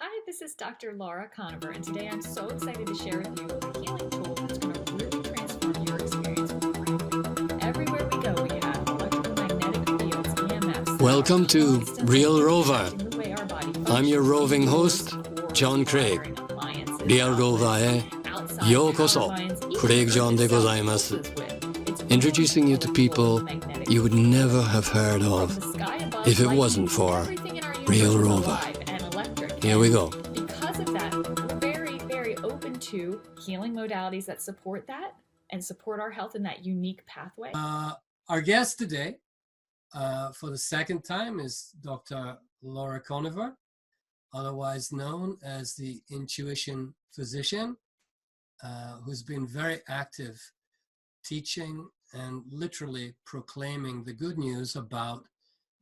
Hi, this is Dr. Laura Koniver, and today I'm so excited to share with you a healing tool that's going to really transform your experience with grounding. Everywhere we go, we have electromagnetic fields, EMFs. Welcome to Real Rover. I'm your roving host, John Craig. リアルローバーへようこそ、クレイグ・ジョンでございます。Introducing you to people you would never have heard of if it wasn't for Real Rover. Here we go. Because of that, we're very, very open to healing modalities that support that and support our health in that unique pathway. Our guest today, for the second time, is Dr. Laura Koniver, otherwise known as the intuition physician, who's been very active teaching and literally proclaiming the good news about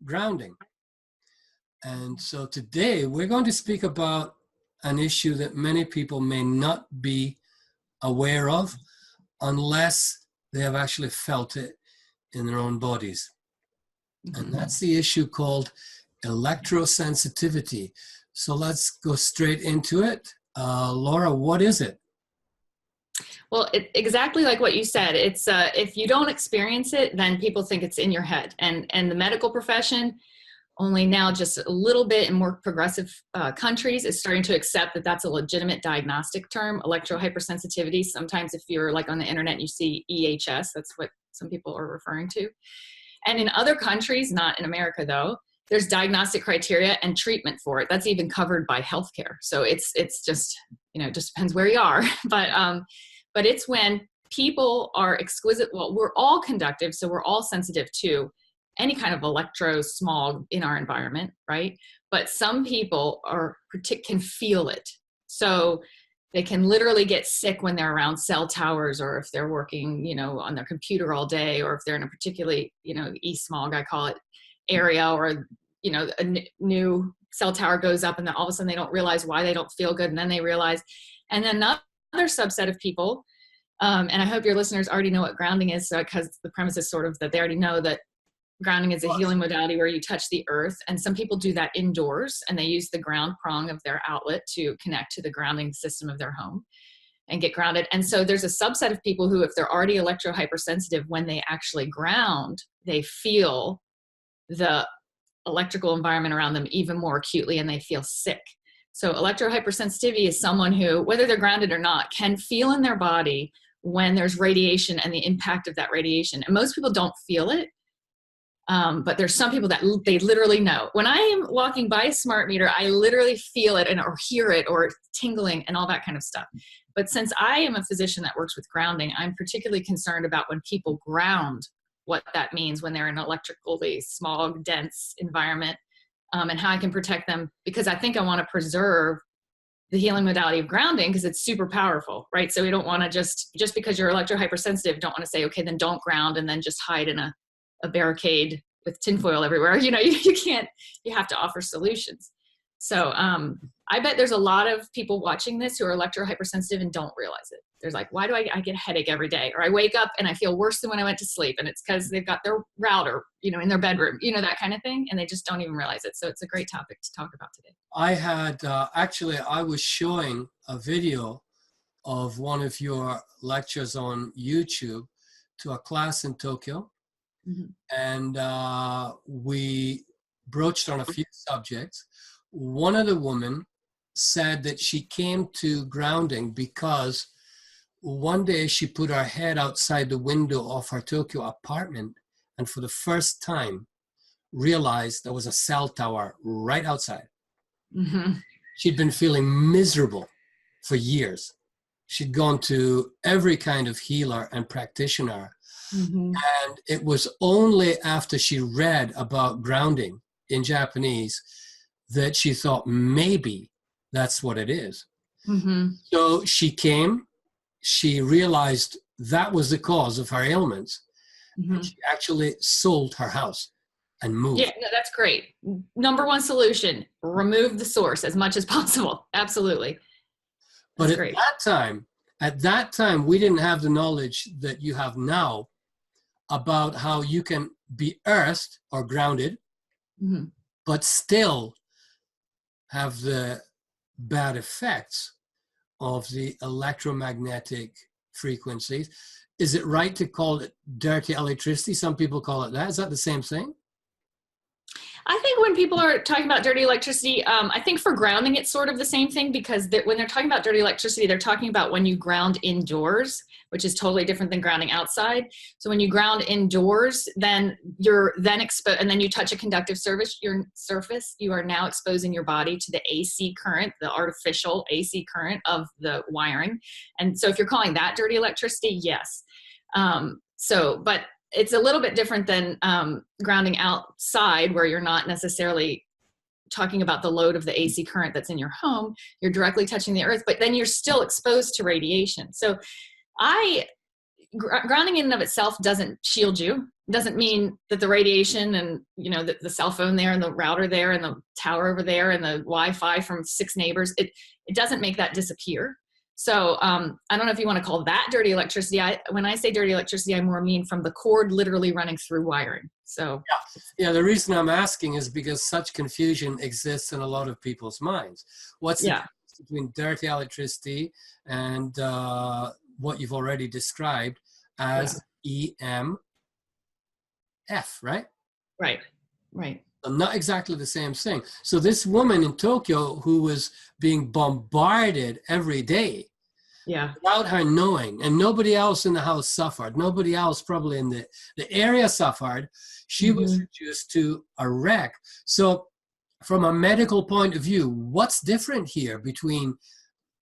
grounding. And so today we're going to speak about an issue that many people may not be aware of unless they have actually felt it in their own bodies. And that's the issue called electrosensitivity. So let's go straight into it. Laura, what is it? Well, exactly like what you said. It's if you don't experience it, then people think it's in your head. And the medical profession, only now just a little bit in more progressive countries, is starting to accept that that's a legitimate diagnostic term, electrohypersensitivity. Sometimes if you're like on the internet, you see EHS, that's what some people are referring to. And in other countries, not in America though, there's diagnostic criteria and treatment for it. That's even covered by healthcare. So it's just, just depends where you are. But it's when people are exquisite. Well, we're all conductive, so we're all sensitive to any kind of electro smog in our environment, right? But some people can feel it. So they can literally get sick when they're around cell towers, or if they're working, on their computer all day, or if they're in a particularly, e-smog, I call it, area, or, a new cell tower goes up and then all of a sudden they don't realize why they don't feel good. And then they realize, and then another subset of people, and I hope your listeners already know what grounding is, because the premise is sort of that they already know that grounding is a healing modality where you touch the earth. And some people do that indoors, and they use the ground prong of their outlet to connect to the grounding system of their home and get grounded. And so there's a subset of people who, if they're already electrohypersensitive, when they actually ground, they feel the electrical environment around them even more acutely, and they feel sick. So electrohypersensitivity is someone who, whether they're grounded or not, can feel in their body when there's radiation and the impact of that radiation. And most people don't feel it. But there's some people that they literally know. When I am walking by a smart meter, I literally feel it or hear it or tingling and all that kind of stuff. But since I am a physician that works with grounding, I'm particularly concerned about when people ground, what that means when they're in an electrically smog, dense environment, and how I can protect them, because I think I want to preserve the healing modality of grounding because it's super powerful, right? So we don't want to just because you're electrohypersensitive, don't want to say, okay, then don't ground and then just hide in a barricade with tinfoil everywhere. You can't, you have to offer solutions. So I bet there's a lot of people watching this who are electrohypersensitive and don't realize it. There's like, why do I get a headache every day? Or I wake up and I feel worse than when I went to sleep. And it's because they've got their router, in their bedroom, that kind of thing. And they just don't even realize it. So it's a great topic to talk about today. I had, I was showing a video of one of your lectures on YouTube to a class in Tokyo. Mm-hmm. And we broached on a few subjects. One of the women said that she came to grounding because one day she put her head outside the window of her Tokyo apartment and for the first time realized there was a cell tower right outside. Mm-hmm. She'd been feeling miserable for years. She'd gone to every kind of healer and practitioner. Mm-hmm. And it was only after she read about grounding in Japanese that she thought maybe that's what it is. Mm-hmm. So she came, she realized that was the cause of her ailments. Mm-hmm. And she actually sold her house and moved. Yeah, no, that's great. Number one solution, remove the source as much as possible. Absolutely. That's great. At that time, we didn't have the knowledge that you have now about how you can be earthed or grounded, mm-hmm. but still have the bad effects of the electromagnetic frequencies. Is it right to call it dirty electricity? Some people call it that. Is that the same thing? I think when people are talking about dirty electricity, I think for grounding, it's sort of the same thing, because when they're talking about dirty electricity, they're talking about when you ground indoors, which is totally different than grounding outside. So when you ground indoors, then you're then exposed, and then you touch a conductive surface, you are now exposing your body to the AC current, the artificial AC current of the wiring. And so if you're calling that dirty electricity, yes. But it's a little bit different than grounding outside, where you're not necessarily talking about the load of the AC current that's in your home. You're directly touching the earth, but then you're still exposed to radiation. So grounding in and of itself doesn't shield you. It doesn't mean that the radiation and, you know, the cell phone there and the router there and the tower over there and the Wi-Fi from 6 neighbors, it doesn't make that disappear. So I don't know if you want to call that dirty electricity. When I say dirty electricity, I more mean from the cord literally running through wiring. So yeah, the reason I'm asking is because such confusion exists in a lot of people's minds. What's the difference between dirty electricity and what you've already described as EMF, right? Right. Not exactly the same thing. So this woman in Tokyo who was being bombarded every day, without her knowing, and nobody else in the house suffered, nobody else probably in the area suffered, she was reduced to a wreck. So from a medical point of view, what's different here between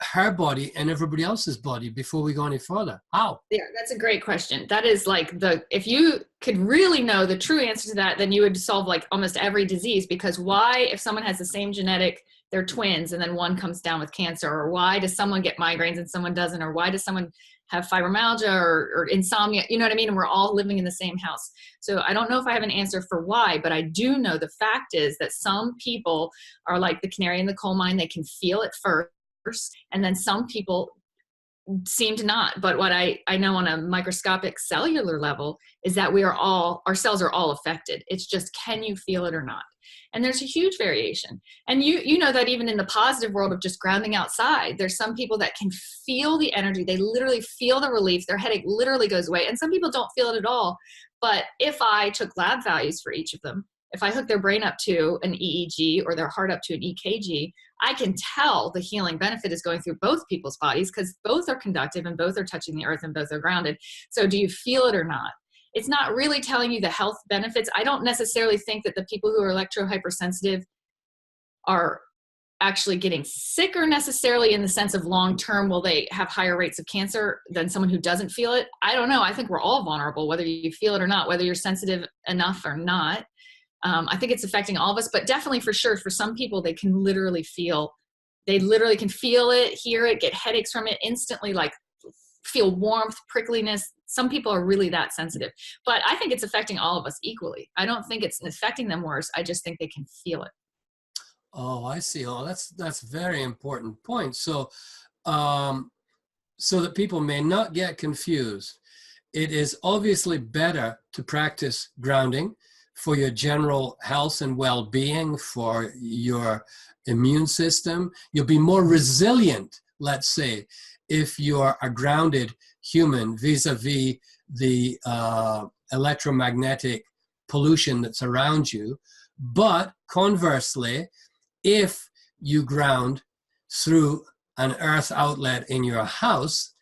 her body and everybody else's body before we go any further? How? Yeah, that's a great question. That is like if you could really know the true answer to that, then you would solve like almost every disease. Because why, if someone has the same genetic, they're twins, and then one comes down with cancer, or why does someone get migraines and someone doesn't, or why does someone have fibromyalgia or insomnia? You know what I mean? And we're all living in the same house. So I don't know if I have an answer for why, but I do know the fact is that some people are like the canary in the coal mine. They can feel it first, and then some people seem to not. But what I know on a microscopic cellular level is that our cells are all affected. It's just, can you feel it or not? And there's a huge variation. And you know that even in the positive world of just grounding outside, there's some people that can feel the energy. They literally feel the relief. Their headache literally goes away. And some people don't feel it at all. But if I took lab values for each of them, if I hook their brain up to an EEG or their heart up to an EKG, I can tell the healing benefit is going through both people's bodies, because both are conductive and both are touching the earth and both are grounded. So do you feel it or not? It's not really telling you the health benefits. I don't necessarily think that the people who are electrohypersensitive are actually getting sicker necessarily in the sense of long-term, will they have higher rates of cancer than someone who doesn't feel it? I don't know. I think we're all vulnerable, whether you feel it or not, whether you're sensitive enough or not. I think it's affecting all of us, but definitely for sure, for some people, they literally can feel it, hear it, get headaches from it instantly, like feel warmth, prickliness. Some people are really that sensitive, but I think it's affecting all of us equally. I don't think it's affecting them worse. I just think they can feel it. Oh, I see. Oh, that's very important point. So, so that people may not get confused, it is obviously better to practice grounding for your general health and well-being, for your immune system. You'll be more resilient, let's say, if you're a grounded human vis-a-vis the electromagnetic pollution that's around you. But conversely, if you ground through an earth outlet in your house,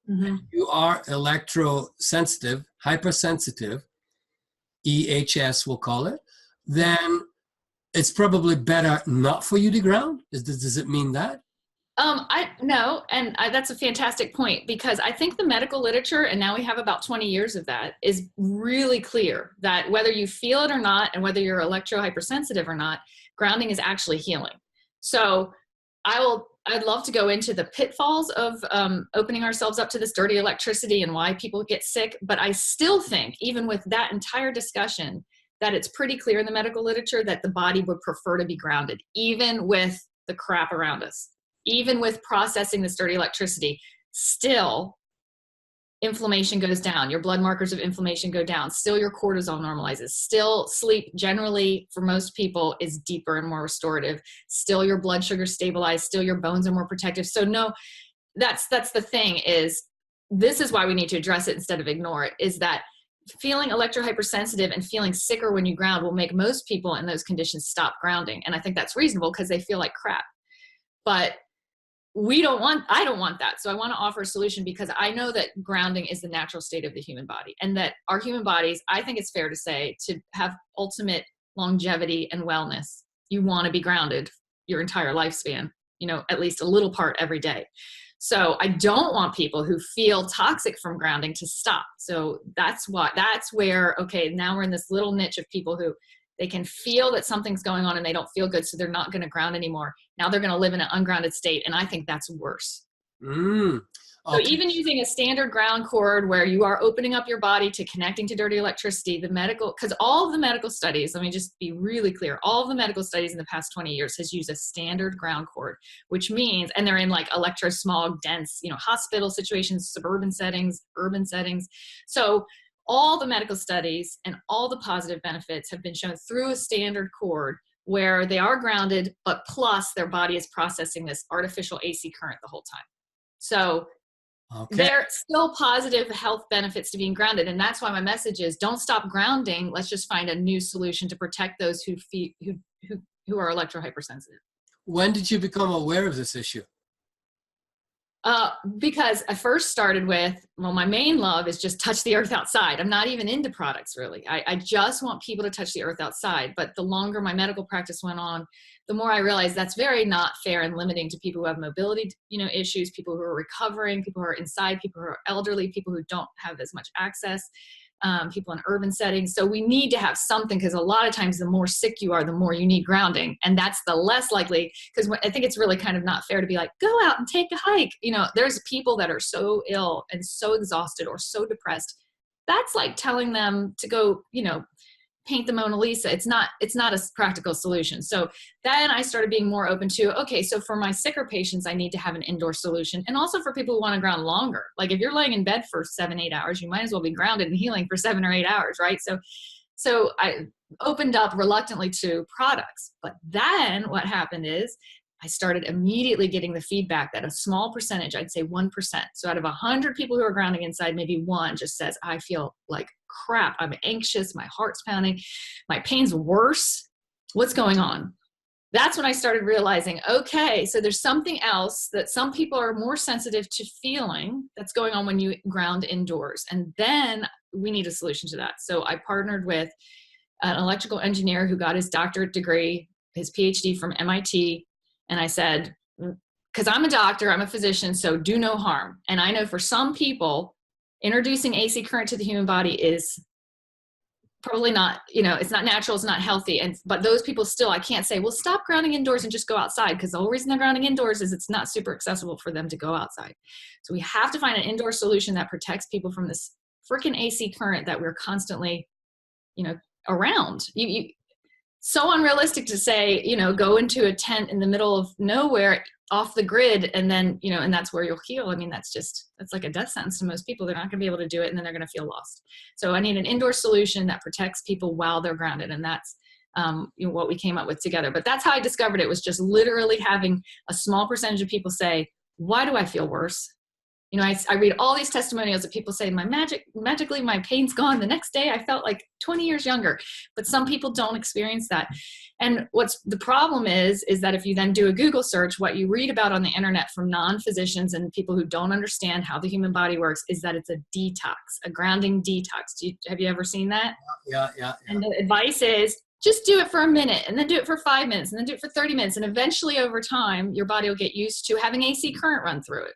you are electrosensitive, hypersensitive, EHS we'll call it, then it's probably better not for you to ground? Does it mean that? No, and that's a fantastic point, because I think the medical literature, and now we have about 20 years of that, is really clear that whether you feel it or not, and whether you're electrohypersensitive or not, grounding is actually healing. So I'd love to go into the pitfalls of opening ourselves up to this dirty electricity and why people get sick. But I still think, even with that entire discussion, that it's pretty clear in the medical literature that the body would prefer to be grounded, even with the crap around us, even with processing this dirty electricity. Still, inflammation goes down, your blood markers of inflammation go down, still your cortisol normalizes, still sleep generally for most people is deeper and more restorative, still your blood sugar stabilized, still your bones are more protective. So no, that's the thing, is this is why we need to address it instead of ignore it, is that feeling electrohypersensitive and feeling sicker when you ground will make most people in those conditions stop grounding. And I think that's reasonable because they feel like crap. But I don't want that. So I want to offer a solution, because I know that grounding is the natural state of the human body, and that our human bodies, I think it's fair to say, to have ultimate longevity and wellness, you want to be grounded your entire lifespan, at least a little part every day. So I don't want people who feel toxic from grounding to stop. So that's where, okay, now we're in this little niche of people who they can feel that something's going on and they don't feel good, so they're not going to ground anymore. Now they're going to live in an ungrounded state, and I think that's worse. Okay. So even using a standard ground cord where you are opening up your body to connecting to dirty electricity, because all of the medical studies, let me just be really clear, all of the medical studies in the past 20 years has used a standard ground cord, which means, and they're in like electrosmog dense, hospital situations, suburban settings, urban settings. So all the medical studies and all the positive benefits have been shown through a standard cord where they are grounded, but plus their body is processing this artificial AC current the whole time. So there are still positive health benefits to being grounded. And that's why my message is, don't stop grounding. Let's just find a new solution to protect those who are electrohypersensitive. When did you become aware of this issue? Because I first started with, my main love is just touch the earth outside. I'm not even into products really. I just want people to touch the earth outside. But the longer my medical practice went on, the more I realized that's very not fair and limiting to people who have mobility, issues, people who are recovering, people who are inside, people who are elderly, people who don't have as much access, people in urban settings. So we need to have something, because a lot of times the more sick you are, the more you need grounding. And that's the less likely, because I think it's really kind of not fair to be like, go out and take a hike. There's people that are so ill and so exhausted or so depressed. That's like telling them to go, paint the Mona Lisa. It's not a practical solution. So then I started being more open to, okay, so for my sicker patients, I need to have an indoor solution. And also for people who want to ground longer. Like if you're laying in bed for 7-8 hours, you might as well be grounded and healing for 7 or 8 hours, right? So I opened up reluctantly to products. But then what happened is I started immediately getting the feedback that a small percentage, I'd say 1%. So out of 100 people who are grounding inside, maybe one just says, I feel like crap. I'm anxious. My heart's pounding. My pain's worse. What's going on? That's when I started realizing, okay, so there's something else that some people are more sensitive to feeling that's going on when you ground indoors. And then we need a solution to that. So I partnered with an electrical engineer who got his doctorate degree, his PhD from MIT. And I said, because I'm a doctor, I'm a physician, so do no harm. And I know for some people, introducing AC current to the human body is probably not, it's not natural, it's not healthy. But those people still, I can't say, well, stop grounding indoors and just go outside, because the whole reason they're grounding indoors is it's not super accessible for them to go outside. So we have to find an indoor solution that protects people from this freaking AC current that we're constantly, around. So unrealistic to say, go into a tent in the middle of nowhere off the grid and then, and that's where you'll heal. I mean, that's like a death sentence to most people. They're not going to be able to do it, and then they're going to feel lost. So I need an indoor solution that protects people while they're grounded. And that's what we came up with together. But that's how I discovered it, was just literally having a small percentage of people say, why do I feel worse? I read all these testimonials that people say, magically my pain's gone. The next day I felt like 20 years younger. But some people don't experience that. And what's the problem is that if you then do a Google search, what you read about on the internet from non-physicians and people who don't understand how the human body works is that it's a detox, a grounding detox. Have you ever seen that? Yeah. And the advice is, just do it for a minute, and then do it for 5 minutes, and then do it for 30 minutes. And eventually over time, your body will get used to having AC current run through it.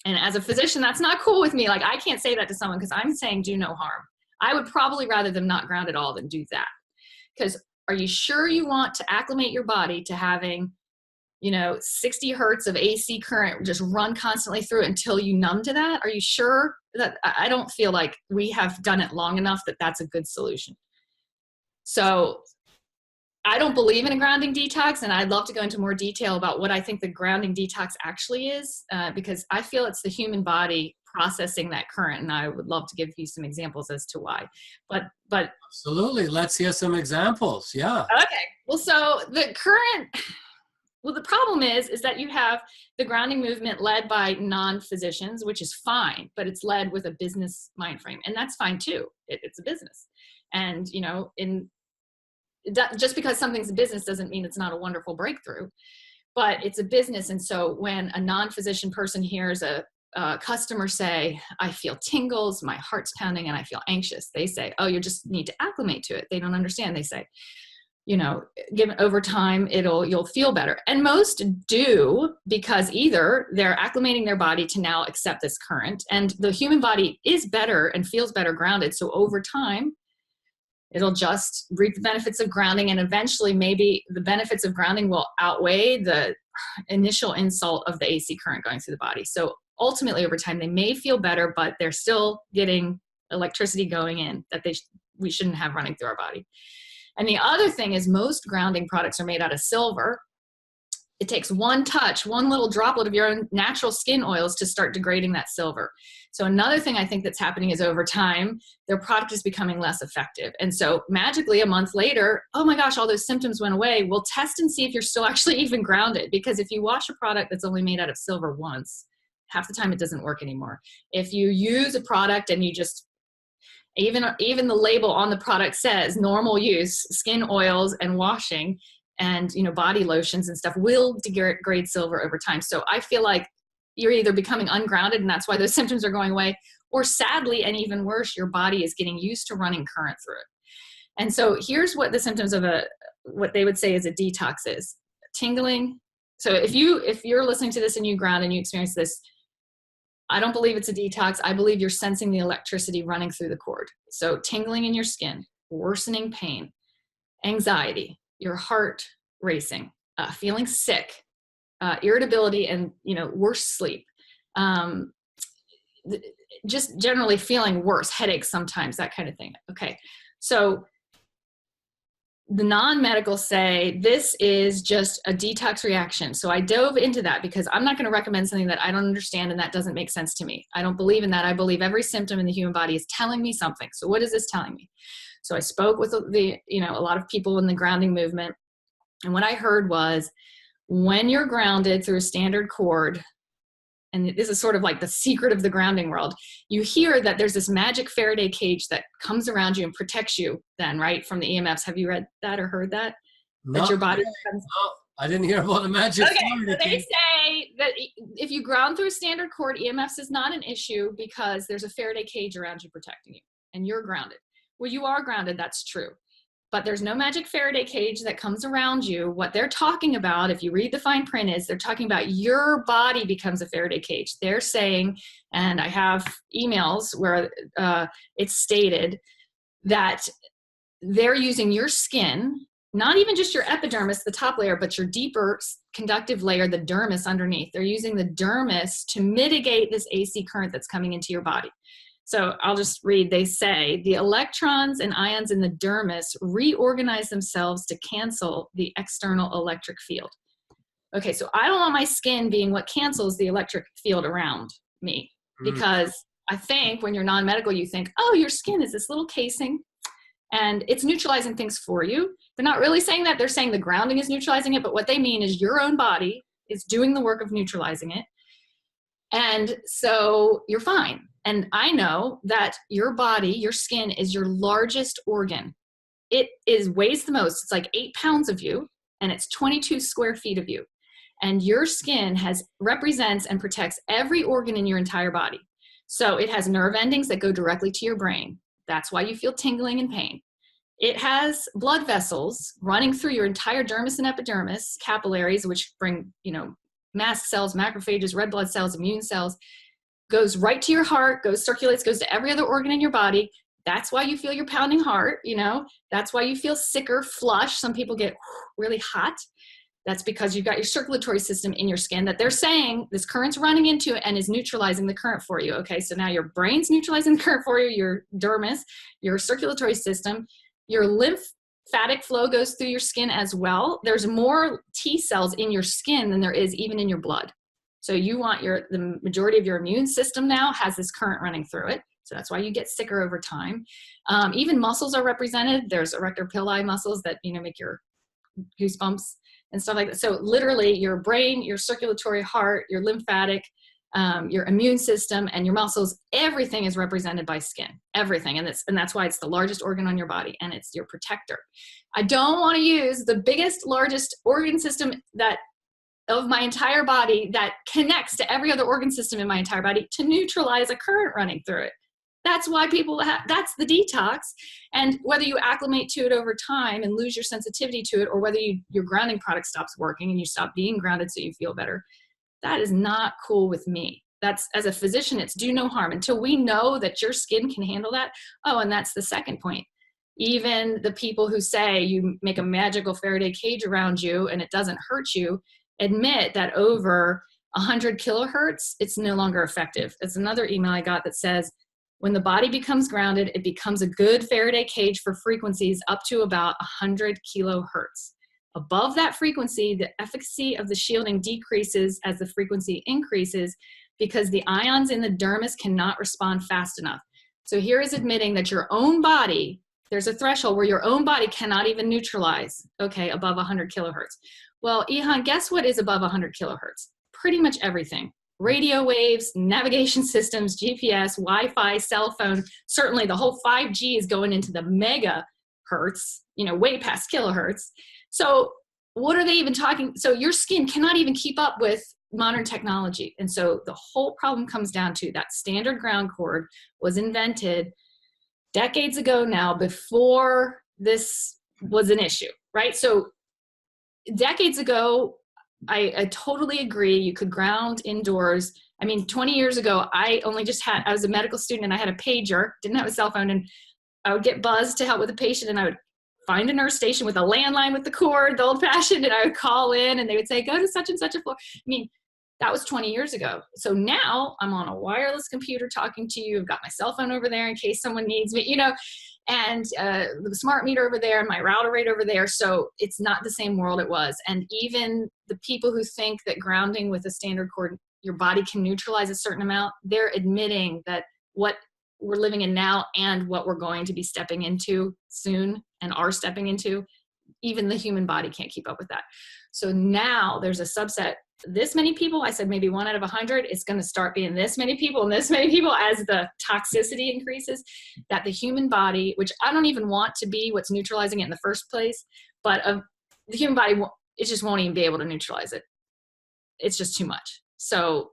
And as a physician, that's not cool with me. Like, I can't say that to someone, because I'm saying do no harm. I would probably rather them not ground at all than do that. Because are you sure you want to acclimate your body to having, 60 hertz of AC current just run constantly through it until you numb to that? Are you sure? That I don't feel like we have done it long enough that that's a good solution. So I don't believe in a grounding detox, and I'd love to go into more detail about what I think the grounding detox actually is, because I feel it's the human body processing that current. And I would love to give you some examples as to why. But absolutely, let's hear some examples. Yeah. okay. Well, so the current. Well, the problem is that you have the grounding movement led by non-physicians, which is fine, but it's led with a business mind frame, and that's fine too. It's a business, and you know, just because something's a business doesn't mean it's not a wonderful breakthrough, but it's a business. And so when a non-physician person hears a customer say, "I feel tingles, my heart's pounding, and I feel anxious," they say, "Oh, you just need to acclimate to it." They don't understand. They say, you know, given over time, you'll feel better. And most do, because either they're acclimating their body to now accept this current, and the human body is better and feels better grounded. So over time, it'll just reap the benefits of grounding, and eventually maybe the benefits of grounding will outweigh the initial insult of the AC current going through the body. So ultimately over time, they may feel better, but they're still getting electricity going in that we shouldn't have running through our body. And the other thing is most grounding products are made out of silver. It takes one touch, one little droplet of your own natural skin oils to start degrading that silver. So another thing I think that's happening is over time, their product is becoming less effective. And so magically a month later, oh my gosh, all those symptoms went away. We'll test and see if you're still actually even grounded, because if you wash a product that's only made out of silver once, half the time it doesn't work anymore. If you use a product and you just even the label on the product says normal use, skin oils and washing and, you know, body lotions and stuff will degrade silver over time. So I feel like you're either becoming ungrounded and that's why those symptoms are going away, or sadly, and even worse, your body is getting used to running current through it. And so here's what the symptoms of what they would say is a detox is. Tingling. So if you're listening to this and you ground and you experience this, I don't believe it's a detox. I believe you're sensing the electricity running through the cord. So tingling in your skin, worsening pain, anxiety, your heart racing, feeling sick, irritability, and, you know, worse sleep. Just generally feeling worse, headaches sometimes, that kind of thing. Okay, so the non-medical say this is just a detox reaction. So I dove into that because I'm not going to recommend something that I don't understand and that doesn't make sense to me. I don't believe in that. I believe every symptom in the human body is telling me something. So what is this telling me? So I spoke with a lot of people in the grounding movement. And what I heard was when you're grounded through a standard cord, and this is sort of like the secret of the grounding world, you hear that there's this magic Faraday cage that comes around you and protects you then, right, from the EMFs. Have you read that or heard that? That your body becomes... No, I didn't hear about the magic Faraday cage. They say that if you ground through a standard cord, EMFs is not an issue because there's a Faraday cage around you protecting you, and you're grounded. Well, you are grounded, that's true. But there's no magic Faraday cage that comes around you. What they're talking about, if you read the fine print, is they're talking about your body becomes a Faraday cage. They're saying, and I have emails where it's stated that they're using your skin, not even just your epidermis, the top layer, but your deeper conductive layer, the dermis underneath. They're using the dermis to mitigate this AC current that's coming into your body. So I'll just read, they say, the electrons and ions in the dermis reorganize themselves to cancel the external electric field. Okay, so I don't want my skin being what cancels the electric field around me, because I think when you're non-medical, you think, oh, your skin is this little casing and it's neutralizing things for you. They're not really saying that. They're saying the grounding is neutralizing it, but what they mean is your own body is doing the work of neutralizing it. And so you're fine. And I know that your body, your skin is your largest organ. It weighs the most. It's like 8 pounds of you, and it's 22 square feet of you. And your skin represents and protects every organ in your entire body. So it has nerve endings that go directly to your brain. That's why you feel tingling and pain. It has blood vessels running through your entire dermis and epidermis, capillaries, which bring, mast cells, macrophages, red blood cells, immune cells, goes right to your heart, circulates, goes to every other organ in your body. That's why you feel your pounding heart, that's why you feel sicker, flush. Some people get really hot. That's because you've got your circulatory system in your skin that they're saying this current's running into it and is neutralizing the current for you. Okay, so now your brain's neutralizing the current for you, your dermis, your circulatory system, your lymphatic flow goes through your skin as well. There's more T cells in your skin than there is even in your blood. So you want the majority of your immune system now has this current running through it. So that's why you get sicker over time. Even muscles are represented. There's erector pili muscles that, make your goosebumps and stuff like that. So literally your brain, your circulatory heart, your lymphatic, your immune system, and your muscles, everything is represented by skin, everything. And that's why it's the largest organ on your body, and it's your protector. I don't want to use the biggest, largest organ system of my entire body that connects to every other organ system in my entire body to neutralize a current running through it. That's why that's the detox. And whether you acclimate to it over time and lose your sensitivity to it, or whether your grounding product stops working and you stop being grounded so you feel better, that is not cool with me. That's, as a physician, it's do no harm until we know that your skin can handle that. Oh, and that's the second point. Even the people who say you make a magical Faraday cage around you and it doesn't hurt you, admit that over 100 kilohertz, it's no longer effective. It's another email I got that says, when the body becomes grounded, it becomes a good Faraday cage for frequencies up to about 100 kilohertz. Above that frequency, the efficacy of the shielding decreases as the frequency increases because the ions in the dermis cannot respond fast enough. So here is admitting that your own body, there's a threshold where your own body cannot even neutralize, okay, above 100 kilohertz. Well, Ehan, guess what is above 100 kilohertz? Pretty much everything. Radio waves, navigation systems, GPS, Wi-Fi, cell phone, certainly the whole 5G is going into the megahertz, way past kilohertz. So what are they even talking? So your skin cannot even keep up with modern technology. And so the whole problem comes down to that standard ground cord was invented decades ago now, before this was an issue, right? So decades ago, I totally agree. You could ground indoors. I mean, 20 years ago, I was a medical student and I had a pager, didn't have a cell phone, and I would get buzzed to help with a patient, and I would find a nurse station with a landline with the cord, the old fashioned, and I would call in and they would say, go to such and such a floor. I mean, that was 20 years ago. So now I'm on a wireless computer talking to you. I've got my cell phone over there in case someone needs me, and the smart meter over there and my router right over there. So it's not the same world it was. And even the people who think that grounding with a standard cord, your body can neutralize a certain amount, they're admitting that what we're living in now and what we're going to be stepping into soon and are stepping into, even the human body can't keep up with that. So now there's a subset, this many people, I said maybe 1 out of 100, it's going to start being this many people and this many people as the toxicity increases, that the human body, which I don't even want to be what's neutralizing it in the first place, but the human body, it just won't even be able to neutralize it. It's just too much. So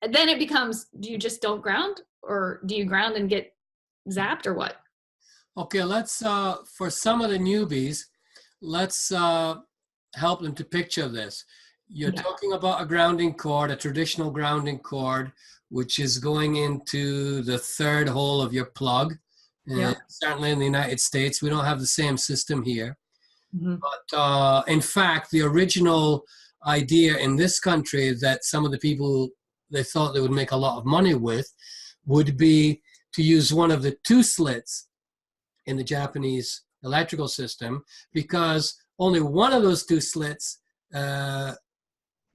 then it becomes, do you just don't ground, or do you ground and get zapped, or what? Okay, let's, for some of the newbies, let's help them to picture this. You're talking about a grounding cord, a traditional grounding cord, which is going into the third hole of your plug. Certainly in the United States, we don't have the same system here. Mm-hmm. But in fact, the original idea in this country that some of the people they thought they would make a lot of money with would be to use one of the 2 slits in the Japanese electrical system, because only one of those 2 slits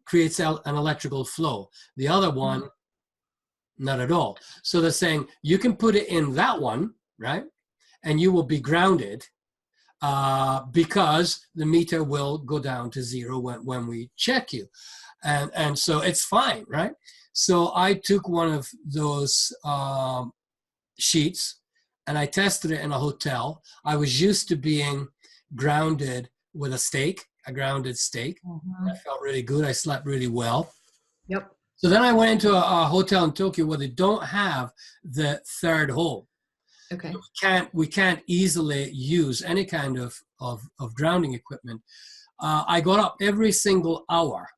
creates an electrical flow. The other one, not at all. So they're saying you can put it in that one, right? And you will be grounded because the meter will go down to 0 when we check you. And so it's fine, right? So I took one of those sheets and I tested it in a hotel. I was used to being grounded with a stake, a grounded stake. Mm-hmm. That felt really good. I slept really well. Yep. So then I went into a hotel in Tokyo where they don't have the third hole. Okay. We can't easily use any kind of grounding equipment. I got up every single hour.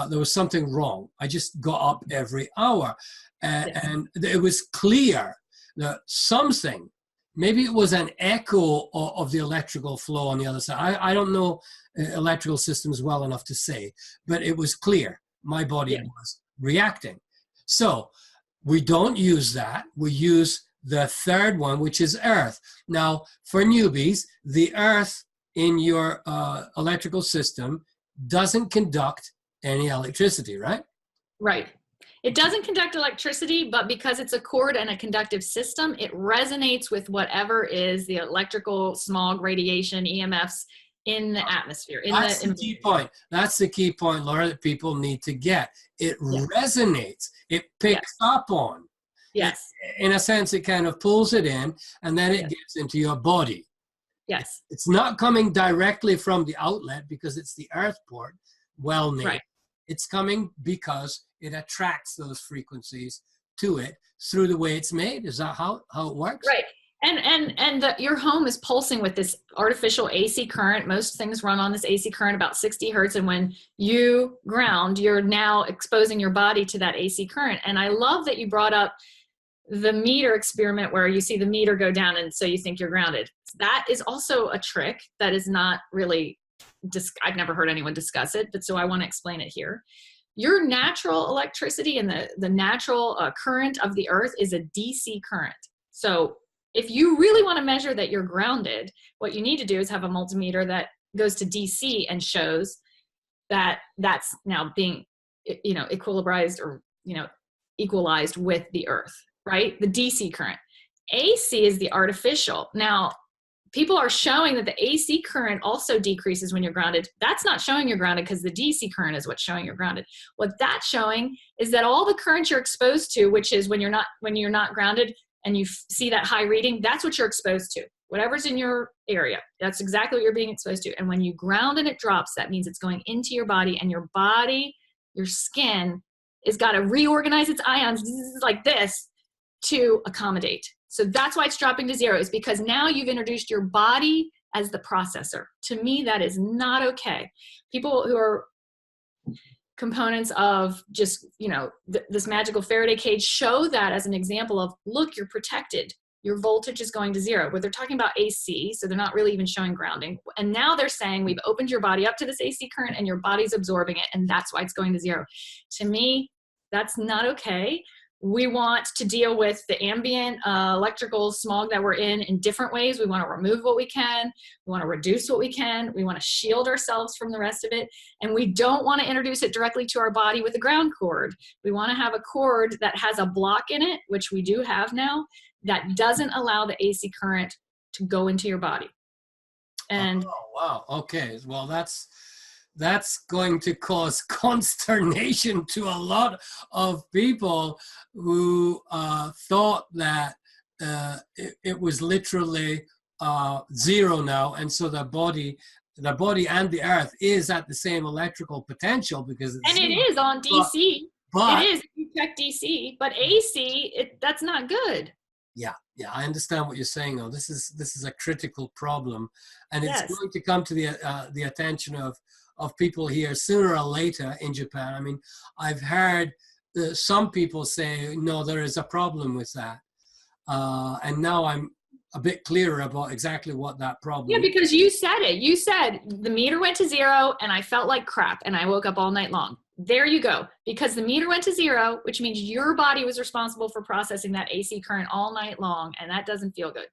There was something wrong. I just got up every hour. And it was clear that something, maybe it was an echo of the electrical flow on the other side. I don't know electrical systems well enough to say, but it was clear. My body was reacting. So we don't use that. We use the third one, which is earth. Now, for newbies, the earth in your electrical system doesn't conduct any electricity, right? Right. It doesn't conduct electricity, but because it's a cord and a conductive system, it resonates with whatever is the electrical smog, radiation, EMFs in the atmosphere. That's the key point. That's the key point, Laura, that people need to get. It resonates. It picks up on. Yes. In a sense, it kind of pulls it in, and then it gets into your body. Yes. It's not coming directly from the outlet because it's the earth port, well named. Right. It's coming because it attracts those frequencies to it through the way it's made. Is that how it works? Right. And your home is pulsing with this artificial AC current. Most things run on this AC current about 60 hertz. And when you ground, you're now exposing your body to that AC current. And I love that you brought up the meter experiment where you see the meter go down and so you think you're grounded. That is also a trick that is not really, I've never heard anyone discuss it, but so I want to explain it here. Your natural electricity and the natural current of the earth is a DC current. So if you really want to measure that you're grounded, what you need to do is have a multimeter that goes to DC and shows that that's now being, equilibrized or, equalized with the earth, right? The DC current. AC is the artificial. Now, people are showing that the AC current also decreases when you're grounded. That's not showing you're grounded because the DC current is what's showing you're grounded. What that's showing is that all the current you're exposed to, which is when you're not grounded and you see that high reading, that's what you're exposed to. Whatever's in your area, that's exactly what you're being exposed to. And when you ground and it drops, that means it's going into your body, and your body, your skin, is got to reorganize its ions like this to accommodate. So that's why it's dropping to zero, is because now you've introduced your body as the processor. To me, that is not okay. People who are components of just, this magical Faraday cage show that as an example of, look, you're protected. Your voltage is going to zero. But they're talking about AC, so they're not really even showing grounding. And now they're saying we've opened your body up to this AC current and your body's absorbing it, and that's why it's going to zero. To me, that's not okay. We want to deal with the ambient electrical smog that we're in different ways. We want to remove what we can. We want to reduce what we can. We want to shield ourselves from the rest of it. And we don't want to introduce it directly to our body with a ground cord. We want to have a cord that has a block in it, which we do have now, that doesn't allow the AC current to go into your body. And wow. Okay. Well, that's going to cause consternation to a lot of people who thought that it was literally zero now, and so the body and the earth is at the same electrical potential because it's it is on DC. But it is. You check DC, but AC, that's not good. Yeah, I understand what you're saying. Though this is a critical problem, and it's going to come to the attention of people here sooner or later in Japan. I mean, I've heard some people say, no, there is a problem with that. And now I'm a bit clearer about exactly what that problem is. Yeah, because you said it. You said the meter went to zero and I felt like crap and I woke up all night long. There you go. Because the meter went to zero, which means your body was responsible for processing that AC current all night long, and that doesn't feel good.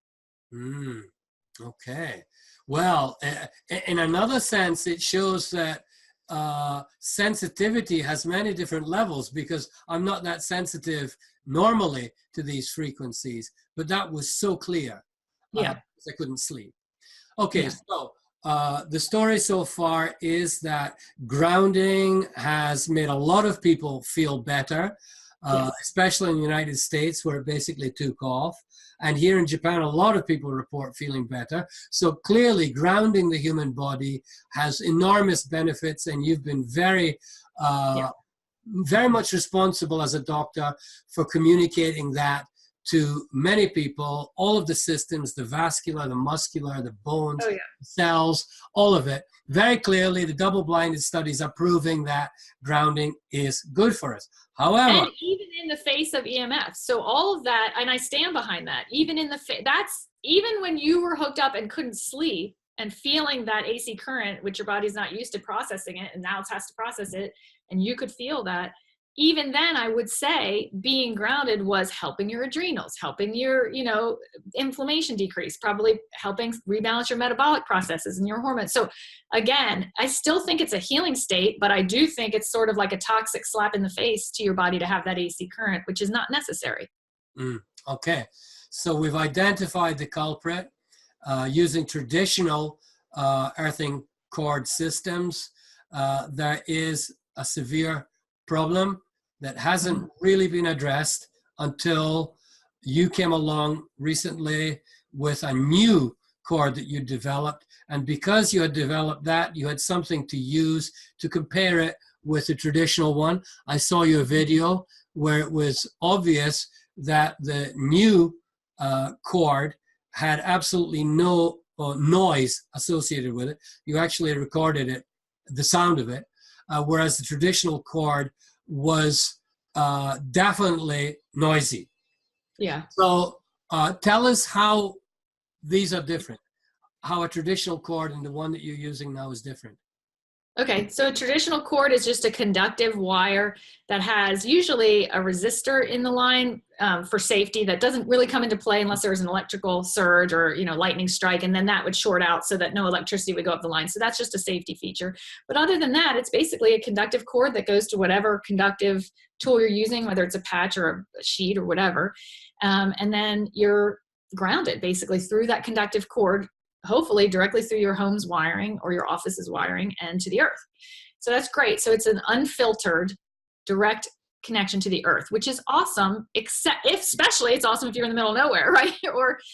Okay. Well, in another sense, it shows that sensitivity has many different levels, because I'm not that sensitive normally to these frequencies, but that was so clear. Yeah. I couldn't sleep. Okay, so the story so far is that grounding has made a lot of people feel better, especially in the United States, where it basically took off. And here in Japan, a lot of people report feeling better. So clearly, grounding the human body has enormous benefits, and you've been very, very much responsible as a doctor for communicating that to many people, all of the systems, the vascular, the muscular, the bones, the cells, all of it. Very clearly, the double-blinded studies are proving that grounding is good for us. However, and even in the face of EMF, so all of that, and I stand behind that. Even in the that's even when you were hooked up and couldn't sleep and feeling that AC current, which your body's not used to processing it, and now it has to process it, and you could feel that. even then I would say being grounded was helping your adrenals, helping your, inflammation decrease, probably helping rebalance your metabolic processes and your hormones. So again, I still think it's a healing state, but I do think it's sort of like a toxic slap in the face to your body to have that AC current, which is not necessary. Okay. So we've identified the culprit using traditional earthing cord systems. There is a severe problem that hasn't really been addressed until you came along recently with a new cord that you developed. And because you had developed that, you had something to use to compare it with the traditional one. I saw your video where it was obvious that the new cord had absolutely no noise associated with it. You actually recorded it, the sound of it, whereas the traditional cord was definitely noisy. Yeah. So tell us how these are different, how a traditional cord and the one that you're using now is different. Okay, so a traditional cord is just a conductive wire that has usually a resistor in the line for safety that doesn't really come into play unless there's an electrical surge or lightning strike, and then that would short out so that no electricity would go up the line. So that's just a safety feature. But other than that, it's basically a conductive cord that goes to whatever conductive tool you're using, whether it's a patch or a sheet or whatever, and then you're grounded basically through that conductive cord, hopefully directly through your home's wiring or your office's wiring and to the earth. So that's great. So it's an unfiltered direct connection to the earth, which is awesome, especially it's awesome if you're in the middle of nowhere, right?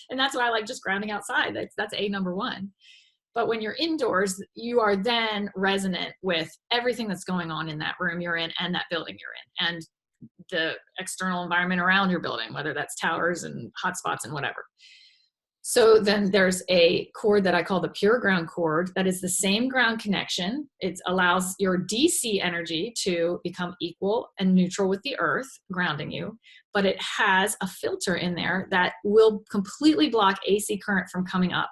And that's why I like just grounding outside. That's number one. But when you're indoors, you are then resonant with everything that's going on in that room you're in and that building you're in and the external environment around your building, whether that's towers and hotspots and whatever. So then there's a cord that I call the pure ground cord that is the same ground connection. It allows your DC energy to become equal and neutral with the earth, grounding you, but it has a filter in there that will completely block AC current from coming up.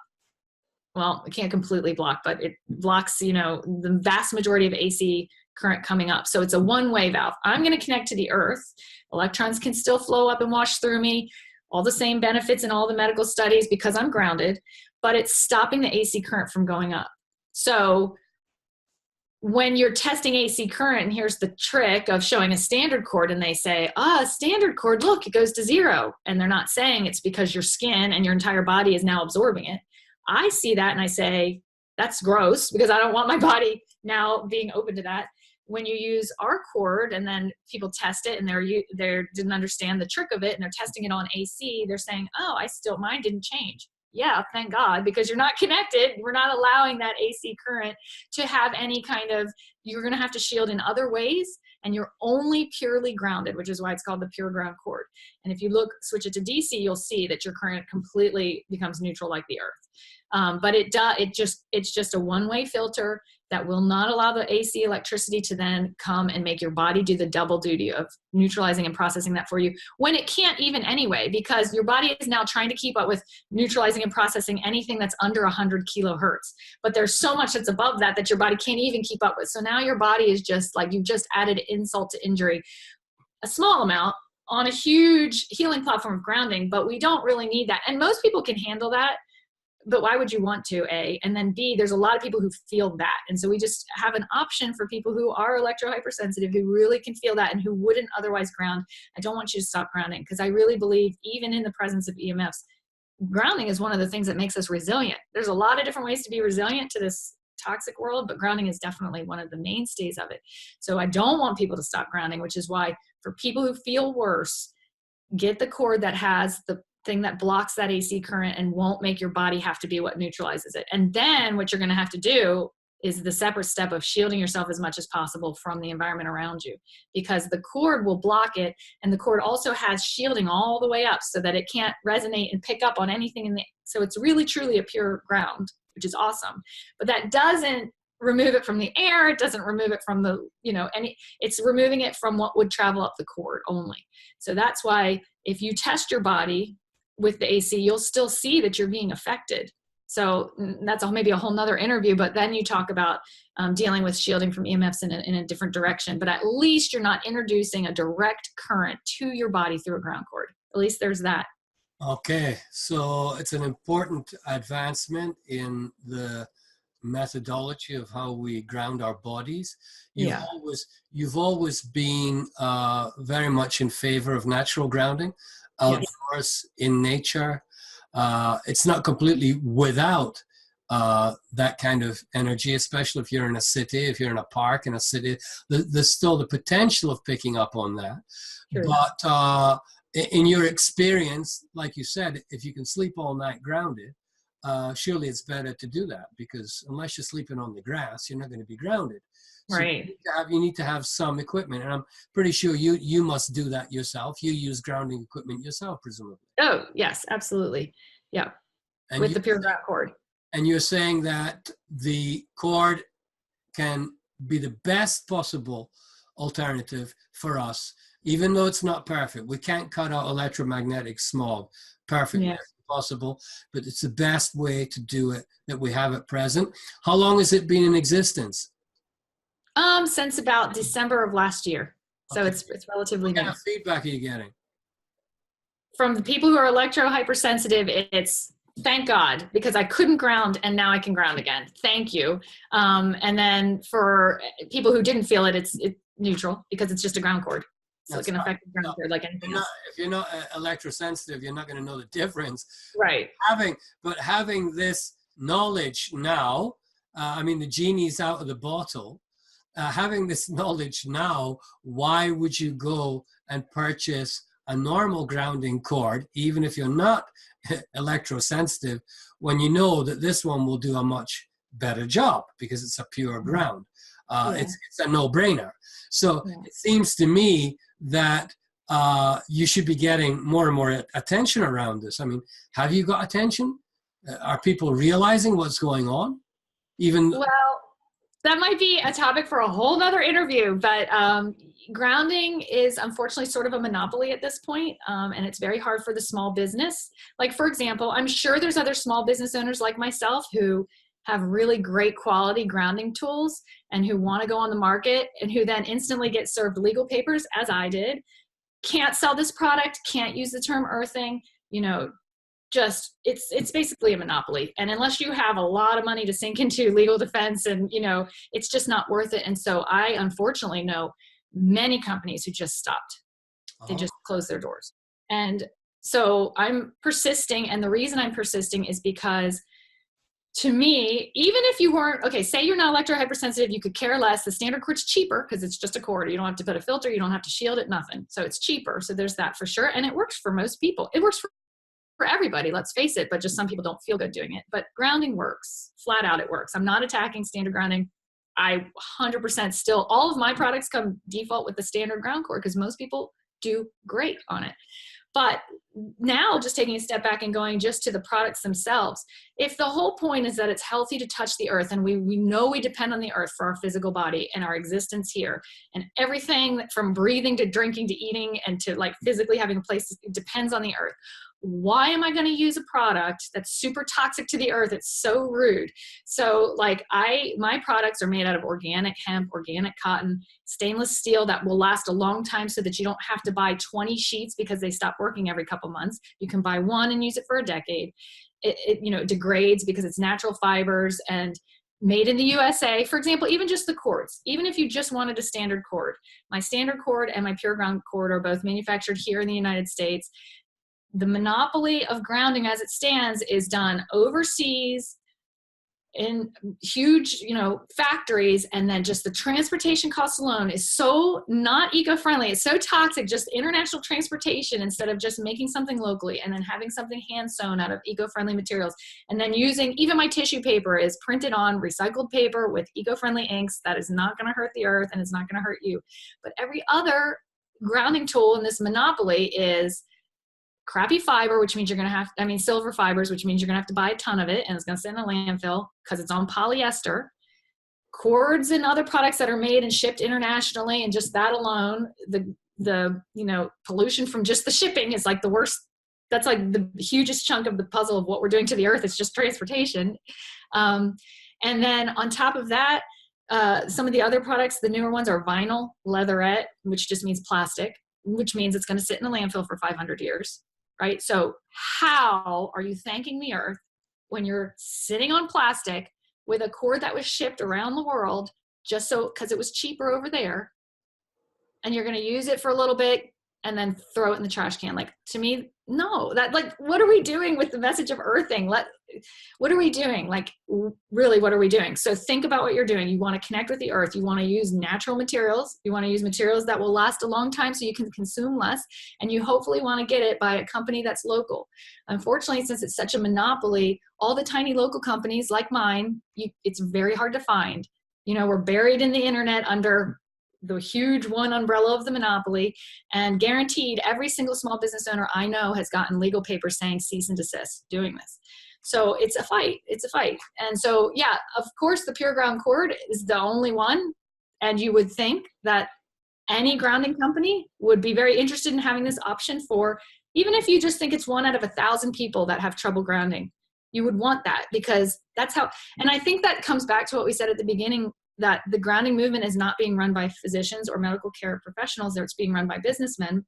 Well, it can't completely block, but it blocks, the vast majority of AC current coming up. So it's a one-way valve. I'm going to connect to the earth. Electrons can still flow up and wash through me. All the same benefits in all the medical studies because I'm grounded, but it's stopping the AC current from going up. So when you're testing AC current, and here's the trick of showing a standard cord, and they say, standard cord, look, it goes to 0. And they're not saying it's because your skin and your entire body is now absorbing it. I see that and I say, that's gross because I don't want my body now being open to that. When you use our cord and then people test it and they didn't understand the trick of it and they're testing it on AC, they're saying, mine didn't change. Yeah, thank God, because you're not connected. We're not allowing that AC current to have any kind of, you're going to have to shield in other ways, and you're only purely grounded, which is why it's called the pure ground cord. And if you switch it to DC, you'll see that your current completely becomes neutral like the earth. But it's just a one-way filter that will not allow the AC electricity to then come and make your body do the double duty of neutralizing and processing that for you when it can't even anyway, because your body is now trying to keep up with neutralizing and processing anything that's under 100 kilohertz. But there's so much that's above that your body can't even keep up with. So now your body is just like, you've just added insult to injury, a small amount on a huge healing platform of grounding, but we don't really need that. And most people can handle that. But why would you want to, A? And then B, there's a lot of people who feel that. And so we just have an option for people who are electrohypersensitive, who really can feel that and who wouldn't otherwise ground. I don't want you to stop grounding because I really believe even in the presence of EMFs, grounding is one of the things that makes us resilient. There's a lot of different ways to be resilient to this toxic world, but grounding is definitely one of the mainstays of it. So I don't want people to stop grounding, which is why for people who feel worse, get the cord that has the thing that blocks that AC current and won't make your body have to be what neutralizes it. And then what you're going to have to do is the separate step of shielding yourself as much as possible from the environment around you, because the cord will block it. And the cord also has shielding all the way up so that it can't resonate and pick up on anything so it's really truly a pure ground, which is awesome. But that doesn't remove it from the air. It doesn't remove it from it's removing it from what would travel up the cord only. So that's why if you test your body with the AC, you'll still see that you're being affected. So that's maybe a whole nother interview, but then you talk about dealing with shielding from EMFs in a different direction. But at least you're not introducing a direct current to your body through a ground cord. At least there's that. Okay, so it's an important advancement in the methodology of how we ground our bodies. You've always been very much in favor of natural grounding, outdoors in nature. It's not completely without that kind of energy, especially if you're in a city, if you're in a park in a city. There's still the potential of picking up on that. Sure. But in your experience, like you said, if you can sleep all night grounded, surely it's better to do that, because unless you're sleeping on the grass, you're not going to be grounded. So right. You need to have some equipment, and I'm pretty sure you must do that yourself. You use grounding equipment yourself, presumably. Oh, yes, absolutely. Yeah, and with the pure ground cord. And you're saying that the cord can be the best possible alternative for us, even though it's not perfect. We can't cut out electromagnetic smog perfectly. Yeah. Possible, but it's the best way to do it that we have at present. How long has it been in existence? Since about December of last year. So it's relatively new. What kind of feedback are you getting? From the people who are electrohypersensitive, it's thank God, because I couldn't ground and now I can ground again. Thank you. And then for people who didn't feel it, it's neutral, because it's just a ground cord. So it can affect the ground cord like anything else. If you're not electrosensitive, you're not going to know the difference. Right. Having this knowledge now, I mean, the genie's out of the bottle. Having this knowledge now, why would you go and purchase a normal grounding cord, even if you're not electrosensitive, when you know that this one will do a much better job because it's a pure ground? It's a no-brainer. So it seems to me that you should be getting more and more attention around this. I mean, have you got attention? Are people realizing what's going on? Well, that might be a topic for a whole nother interview, but grounding is unfortunately sort of a monopoly at this point, and it's very hard for the small business. Like, for example, I'm sure there's other small business owners like myself who have really great quality grounding tools and who want to go on the market and who then instantly get served legal papers, as I did. Can't sell this product, can't use the term earthing, just it's basically a monopoly. And unless you have a lot of money to sink into legal defense, and it's just not worth it. And so I unfortunately know many companies who just stopped. They just closed their doors. And so I'm persisting, and the reason I'm persisting is because, to me, even if you weren't, say you're not electrohypersensitive, you could care less. The standard cord's cheaper because it's just a cord. You don't have to put a filter. You don't have to shield it, nothing. So it's cheaper. So there's that for sure. And it works for most people. It works for everybody, let's face it, but just some people don't feel good doing it. But grounding works. Flat out, it works. I'm not attacking standard grounding. I 100% still, all of my products come default with the standard ground cord because most people do great on it. But now, just taking a step back and going just to the products themselves, if the whole point is that it's healthy to touch the earth, and we know we depend on the earth for our physical body and our existence here, and everything from breathing to drinking to eating and to like physically having a place depends on the earth. Why am I going to use a product that's super toxic to the earth? It's so rude. So like my products are made out of organic hemp, organic cotton, stainless steel that will last a long time, so that you don't have to buy 20 sheets because they stop working every couple months. You can buy one and use it for a decade. It degrades because it's natural fibers and made in the USA. For example, even just the cords, even if you just wanted a standard cord, my standard cord and my pure ground cord are both manufactured here in the United States. The monopoly of grounding as it stands is done overseas in huge, factories. And then just the transportation cost alone is so not eco-friendly. It's so toxic, just international transportation instead of just making something locally and then having something hand sewn out of eco-friendly materials. And then using, even my tissue paper is printed on recycled paper with eco-friendly inks. That is not going to hurt the earth and it's not going to hurt you. But every other grounding tool in this monopoly is crappy fiber, which means you're going to have, silver fibers, which means you're going to have to buy a ton of it and it's going to sit in a landfill because it's on polyester. Cords and other products that are made and shipped internationally, and just that alone, the pollution from just the shipping is like the worst that's like the hugest chunk of the puzzle of what we're doing to the earth. It's just transportation. And then on top of that, some of the other products, the newer ones are vinyl, leatherette, which just means plastic, which means it's going to sit in the landfill for 500 years, right? So how are you thanking the earth when you're sitting on plastic with a cord that was shipped around the world just so, because it was cheaper over there, and you're going to use it for a little bit and then throw it in the trash can? Like, to me, no, that, like, what are we doing with the message of earthing? What are we doing? Like, really, what are we doing? So think about what you're doing. You want to connect with the earth. You want to use natural materials. You want to use materials that will last a long time so you can consume less. And you hopefully want to get it by a company that's local. Unfortunately, since it's such a monopoly, all the tiny local companies like mine, it's very hard to find. You know, we're buried in the internet under the huge one umbrella of the monopoly, and guaranteed every single small business owner I know has gotten legal papers saying cease and desist doing this. So it's a fight. It's a fight. And so, yeah, of course, the pure ground cord is the only one. And you would think that any grounding company would be very interested in having this option for, even if you just think it's 1 out of 1,000 people that have trouble grounding, you would want that, because that's how, and I think that comes back to what we said at the beginning, that the grounding movement is not being run by physicians or medical care professionals, it's being run by businessmen.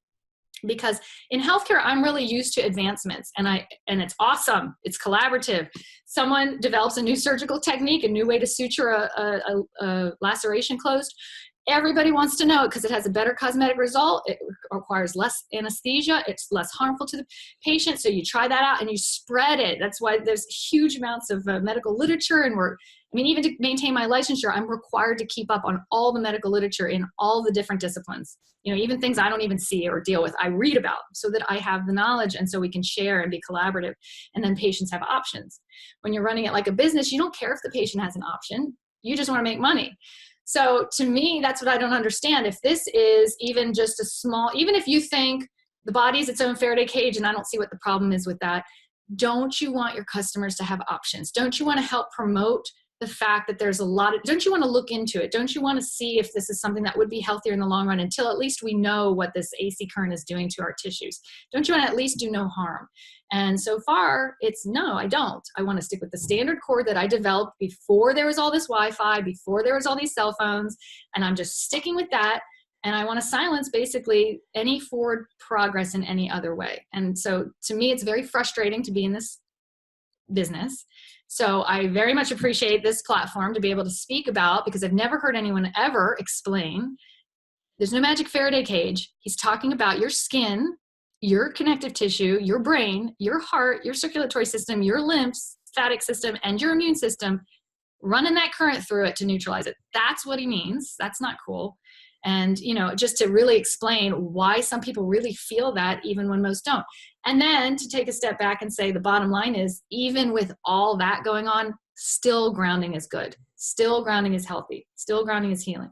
Because in healthcare, I'm really used to advancements, and it's awesome. It's collaborative. Someone develops a new surgical technique, a new way to suture a laceration closed. Everybody wants to know it because it has a better cosmetic result. It requires less anesthesia. It's less harmful to the patient. So you try that out and you spread it. That's why there's huge amounts of medical literature. And even to maintain my licensure, I'm required to keep up on all the medical literature in all the different disciplines. You know, even things I don't even see or deal with, I read about so that I have the knowledge, and so we can share and be collaborative. And then patients have options. When you're running it like a business, you don't care if the patient has an option. You just want to make money. So to me, that's what I don't understand. If this is even just a small, even if you think the body is its own Faraday cage, and I don't see what the problem is with that, don't you want your customers to have options? Don't you want to help promote the fact that there's don't you want to look into it? Don't you want to see if this is something that would be healthier in the long run, until at least we know what this AC current is doing to our tissues? Don't you want to at least do no harm? And so far, it's no, I don't. I want to stick with the standard cord that I developed before there was all this Wi-Fi, before there was all these cell phones, and I'm just sticking with that. And I want to silence basically any forward progress in any other way. And so to me, it's very frustrating to be in this business. So I very much appreciate this platform to be able to speak about, because I've never heard anyone ever explain, there's no magic Faraday cage. He's talking about your skin, your connective tissue, your brain, your heart, your circulatory system, your lymphatic system, and your immune system, running that current through it to neutralize it. That's what he means. That's not cool. And, you know, just to really explain why some people really feel that even when most don't. And then to take a step back and say the bottom line is, even with all that going on, still grounding is good. Still grounding is healthy. Still grounding is healing.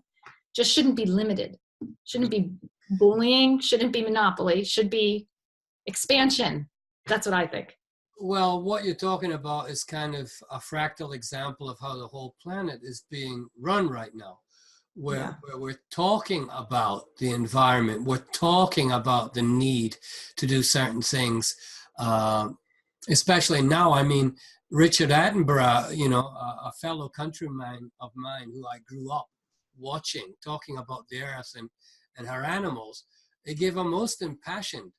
Just shouldn't be limited. Shouldn't be bullying. Shouldn't be monopoly. Should be expansion. That's what I think. Well, what you're talking about is kind of a fractal example of how the whole planet is being run right now. Where we're talking about the environment, we're talking about the need to do certain things, especially now. I mean, Richard Attenborough, you know, a fellow countryman of mine who I grew up watching, talking about the earth and her animals, he gave a most impassioned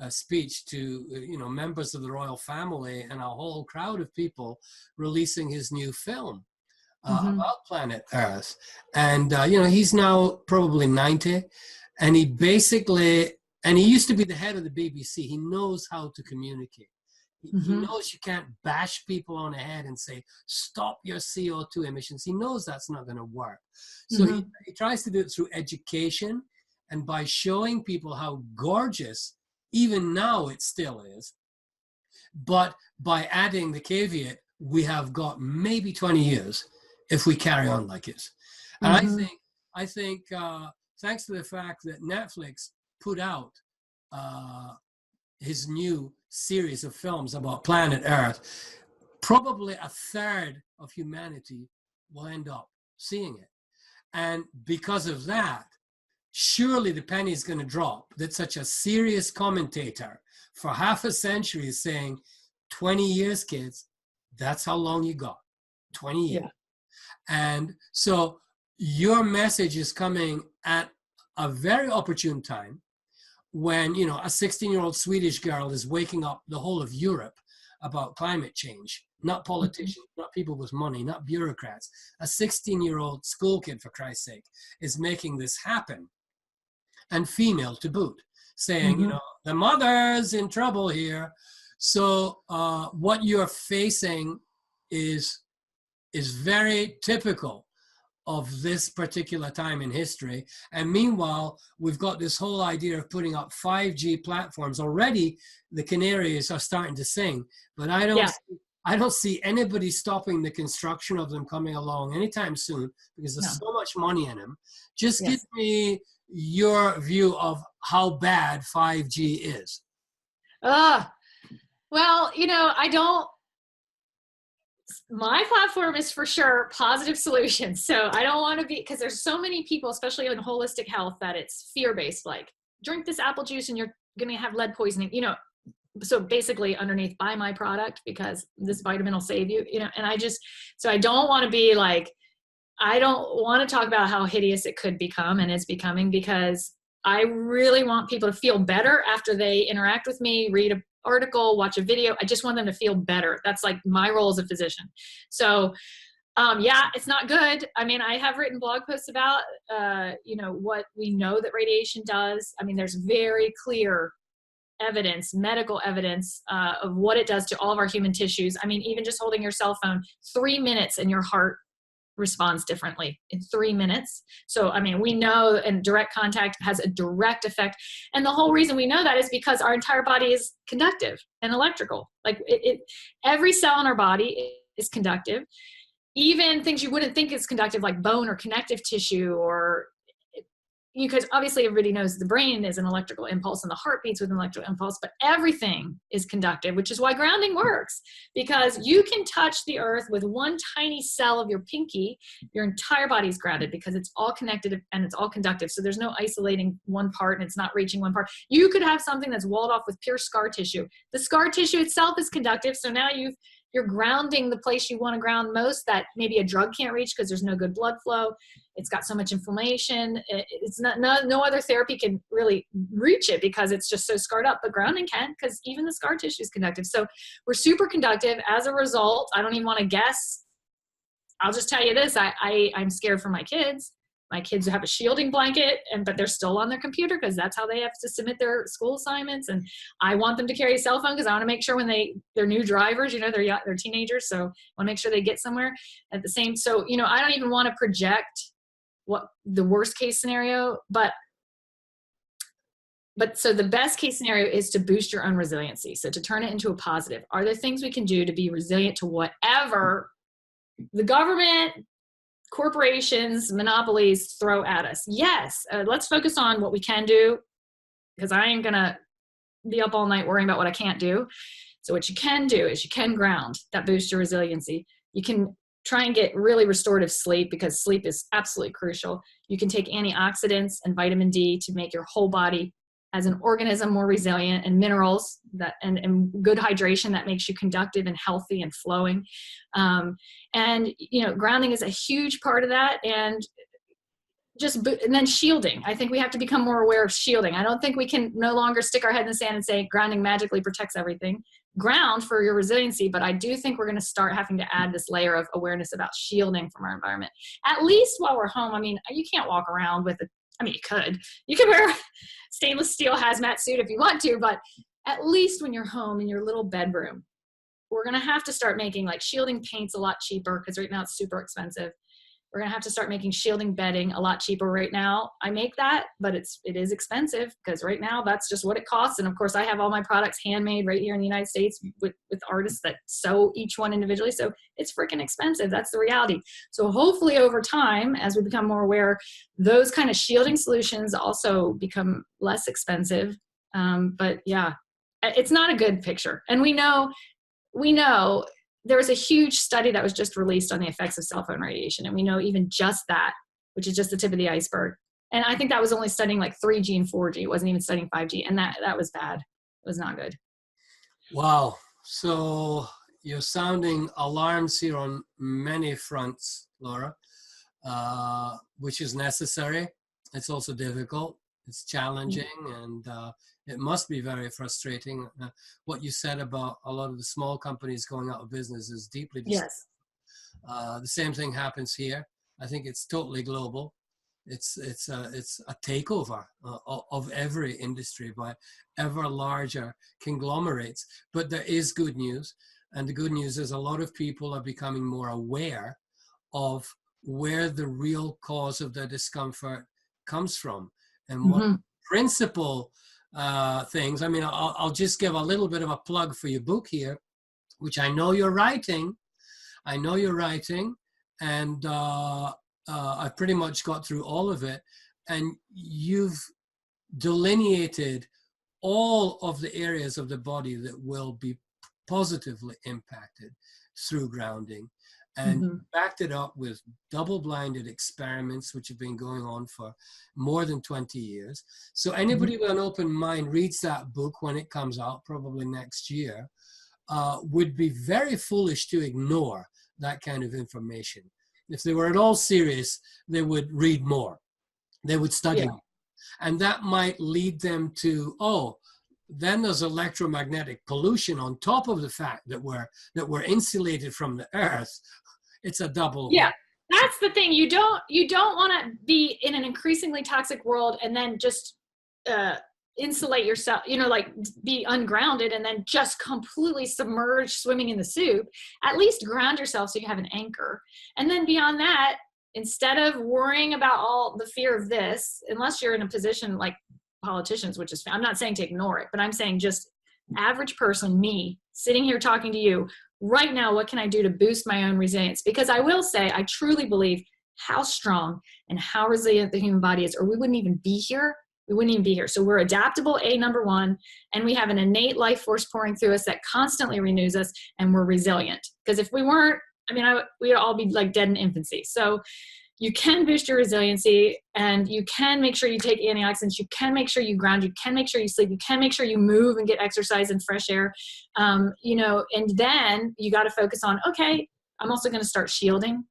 speech to, you know, members of the royal family and a whole crowd of people releasing his new film. About planet Earth. And, you know, he's now probably 90, and he used to be the head of the BBC. He knows how to communicate. He knows you can't bash people on the head and say, stop your CO2 emissions. He knows that's not going to work. So he tries to do it through education, and by showing people how gorgeous, even now it still is, but by adding the caveat, we have got maybe 20 years if we carry on like this. And I think thanks to the fact that Netflix put out his new series of films about planet Earth, probably a third of humanity will end up seeing it. And because of that, surely the penny is going to drop that such a serious commentator for half a century saying 20 years, kids, that's how long you got, 20 years. Yeah. And so your message is coming at a very opportune time when, you know, a 16-year-old Swedish girl is waking up the whole of Europe about climate change, not politicians, not people with money, not bureaucrats. A 16-year-old school kid, for Christ's sake, is making this happen, and female to boot, saying, you know, the mother's in trouble here. So what you're facing is very typical of this particular time in history. And meanwhile, we've got this whole idea of putting up 5G platforms. Already the canaries are starting to sing, but I don't see anybody stopping the construction of them coming along anytime soon, because there's so much money in them. Just give me your view of how bad 5G is. Well, you know, my platform is for sure positive solutions. So I don't want to be, because there's so many people, especially in holistic health, that it's fear-based, like drink this apple juice and you're going to have lead poisoning, you know. So basically underneath, buy my product because this vitamin will save you, you know. And so I don't want to be like, I don't want to talk about how hideous it could become and is becoming, because I really want people to feel better after they interact with me, read an article, watch a video. I just want them to feel better. That's like my role as a physician. So yeah, it's not good. I mean, I have written blog posts about, you know, what we know that radiation does. I mean, there's very clear evidence, medical evidence of what it does to all of our human tissues. I mean, even just holding your cell phone, 3 minutes and your heart responds differently in 3 minutes. So, I mean, we know, and direct contact has a direct effect. And the whole reason we know that is because our entire body is conductive and electrical. Like every cell in our body is conductive. Even things you wouldn't think is conductive, like bone or connective tissue, or because obviously everybody knows the brain is an electrical impulse and the heart beats with an electrical impulse, but everything is conductive, which is why grounding works, because you can touch the earth with one tiny cell of your pinky. Your entire body is grounded because it's all connected and it's all conductive. So there's no isolating one part and it's not reaching one part. You could have something that's walled off with pure scar tissue. The scar tissue itself is conductive. So now you're grounding the place you want to ground most, that maybe a drug can't reach because there's no good blood flow. It's got so much inflammation. It's no other therapy can really reach it because it's just so scarred up, but grounding can, because even the scar tissue is conductive. So we're super conductive. As a result, I don't even want to guess. I'll just tell you this. I'm scared for my kids. My kids have a shielding blanket, but they're still on their computer because that's how they have to submit their school assignments. And I want them to carry a cell phone because I want to make sure when they're new drivers, you know, they're teenagers. So I want to make sure they get somewhere at the same. So, you know, I don't even want to project what the worst case scenario, but so the best case scenario is to boost your own resiliency. So to turn it into a positive. Are there things we can do to be resilient to whatever the government, corporations, monopolies throw at us? Yes. Let's focus on what we can do, because I ain't gonna be up all night worrying about what I can't do. So what you can do is you can ground. That boosts your resiliency. You can try and get really restorative sleep, because sleep is absolutely crucial. You can take antioxidants and vitamin D to make your whole body as an organism more resilient, and minerals and good hydration that makes you conductive and healthy and flowing. And, you know, grounding is a huge part of that. And and then shielding. I think we have to become more aware of shielding. I don't think we can no longer stick our head in the sand and say grounding magically protects everything. Ground for your resiliency, but I do think we're going to start having to add this layer of awareness about shielding from our environment, at least while we're home. I mean, you can't walk around with you could wear a stainless steel hazmat suit if you want to, but at least when you're home in your little bedroom, we're going to have to start making, like, shielding paints a lot cheaper, because right now it's super expensive. We're going to have to start making shielding bedding a lot cheaper. Right now I make that, but it is expensive, because right now that's just what it costs. And of course I have all my products handmade right here in the United States with artists that sew each one individually. So it's freaking expensive. That's the reality. So hopefully over time, as we become more aware, those kind of shielding solutions also become less expensive. But yeah, it's not a good picture. And we know there was a huge study that was just released on the effects of cell phone radiation. And we know even just that, which is just the tip of the iceberg. And I think that was only studying like 3G and 4G. It wasn't even studying 5G. And that was bad. It was not good. Wow. So you're sounding alarms here on many fronts, Laura, which is necessary. It's also difficult. It's challenging, and it must be very frustrating. What you said about a lot of the small companies going out of business is deeply disturbing. Yes. The same thing happens here. I think it's totally global. It's a takeover of every industry by ever larger conglomerates. But there is good news, and the good news is a lot of people are becoming more aware of where the real cause of their discomfort comes from and what principal things. I mean, I'll just give a little bit of a plug for your book here, which I know you're writing. I know you're writing, and I pretty much got through all of it. And you've delineated all of the areas of the body that will be positively impacted through grounding, and backed it up with double-blinded experiments, which have been going on for more than 20 years. So anybody with an open mind reads that book when it comes out, probably next year, would be very foolish to ignore that kind of information. If they were at all serious, they would read more. They would study more. And that might lead them to, oh, then there's electromagnetic pollution on top of the fact that we're insulated from the earth. It's a double. Yeah, that's the thing. You don't want to be in an increasingly toxic world and then just insulate yourself, like be ungrounded and then just completely submerged swimming in the soup. At least ground yourself so you have an anchor. And then beyond that, instead of worrying about all the fear of this, unless you're in a position like politicians, which is, I'm not saying to ignore it, but I'm saying just average person, me, sitting here talking to you right now, what can I do to boost my own resilience? Because I will say, I truly believe how strong and how resilient the human body is, or we wouldn't even be here. We wouldn't even be here. So we're adaptable, number one, and we have an innate life force pouring through us that constantly renews us, and we're resilient. Because if we weren't, we'd all be like dead in infancy. So you can boost your resiliency, and you can make sure you take antioxidants. You can make sure you ground. You can make sure you sleep. You can make sure you move and get exercise and fresh air. And then you got to focus on, okay, I'm also going to start shielding.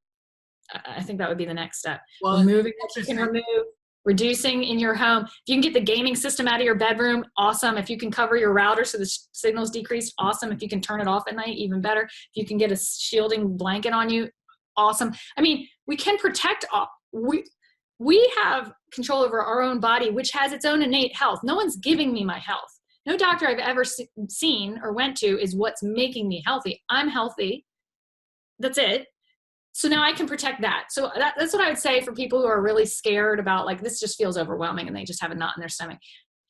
I think that would be the next step. Well, removing what you can remove, reducing in your home. If you can get the gaming system out of your bedroom, awesome. If you can cover your router so the signal's decreased, awesome. If you can turn it off at night, even better. If you can get a shielding blanket on you, awesome. We can protect we have control over our own body, which has its own innate health. No one's giving me my health. No doctor I've ever seen or went to is what's making me healthy. I'm healthy. That's it. So now I can protect that. So that's what I would say for people who are really scared about, like, this just feels overwhelming and they just have a knot in their stomach.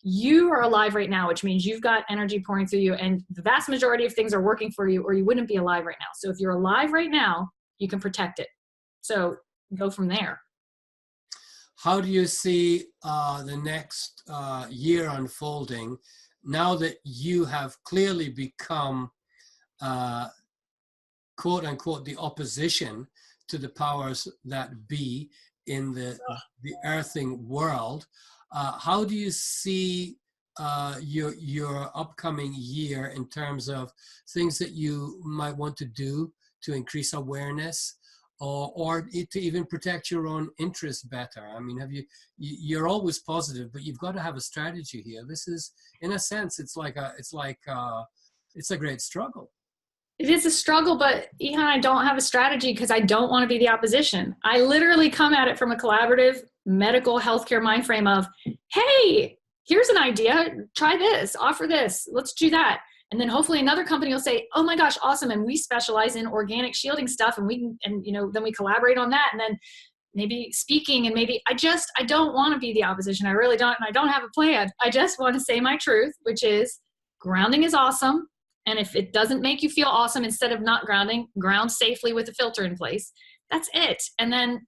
You are alive right now, which means you've got energy pouring through you, and the vast majority of things are working for you, or you wouldn't be alive right now. So if you're alive right now, you can protect it. So go from there. How do you see the next year unfolding now that you have clearly become, quote unquote, the opposition to the powers that be in the earthing world? How do you see your upcoming year in terms of things that you might want to do to increase awareness, or to even protect your own interests better? You're always positive, but you've got to have a strategy here. This is, in a sense, it's a great struggle. It is a struggle, but Ehan, I don't have a strategy because I don't want to be the opposition. I literally come at it from a collaborative medical healthcare mind frame of, hey, here's an idea, try this, offer this, let's do that. And then hopefully another company will say, oh my gosh, awesome. And we specialize in organic shielding stuff, and then we collaborate on that. And then maybe speaking, and maybe I don't want to be the opposition. I really don't. And I don't have a plan. I just want to say my truth, which is grounding is awesome. And if it doesn't make you feel awesome, instead of not grounding, ground safely with a filter in place. That's it. And then